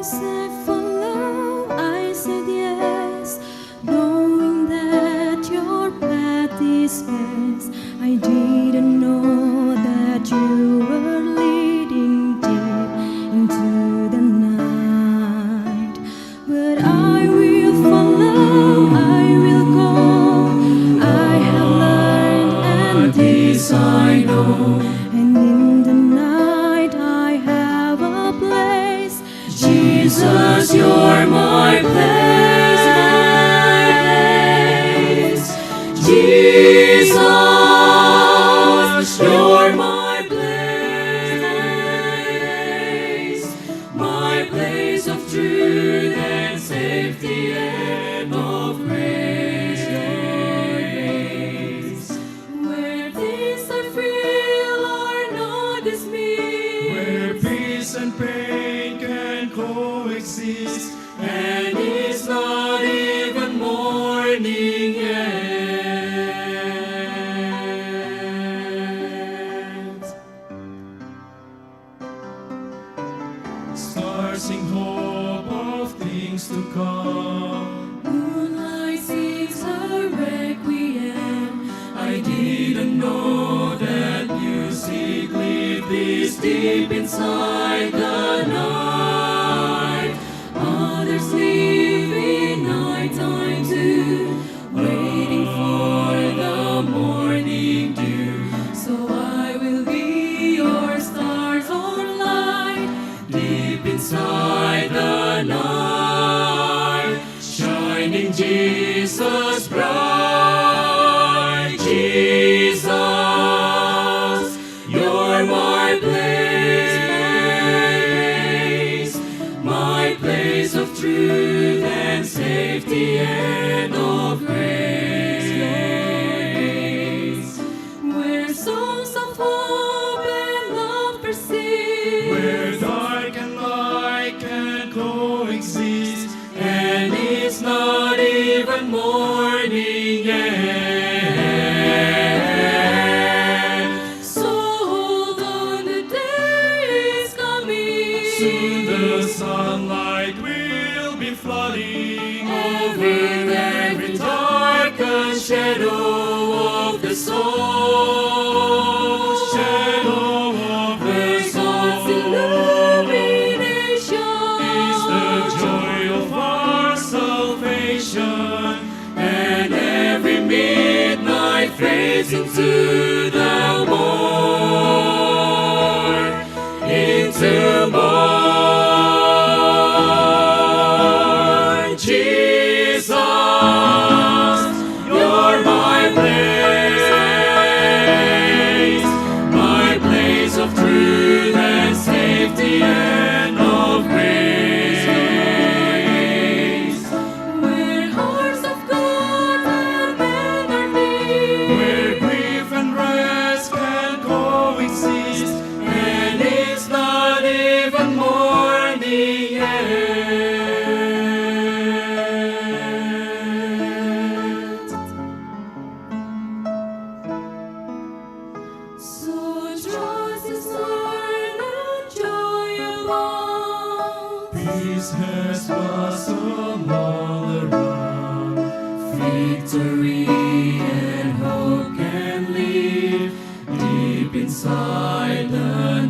said follow, I said yes, knowing that your path is best. I didn't know that you were leading deep into the night, but I will follow, I will go. I have learned, and this I know, and in the night I have a place. Jesus, you're my place. Jesus, you're my place of truth and safety and of grace. Where things I feel are not dismissed, where peace and pain can coexist, and it's not even morning yet. stars sing hope of things to come. Moonlight sings a requiem. I didn't know that music lived this deep inside the night. Others live in nighttime too, waiting for the morning dew. So I will be your stars on light, deep inside the night, shining Jesus bright. Jesus, you're my place of truth and safety and of grace, where songs of hope and love persist, Where dark and light can coexist, and it's not even morning yet. So hold on, the day is coming. soon the sunlight will be flooding over every darkened shadow of the soul. shadow of the God's soul. illumination Is the joy of our salvation, and every midnight fades into the morn, into morn. Jesus, you're my place of truth and safety and of grace, where hearts of God and men are near, where grief and rest can coexist, and it's not even morning yet. So trust is learn and joy abound. peace has blossomed all around. Victory and hope can live deep inside the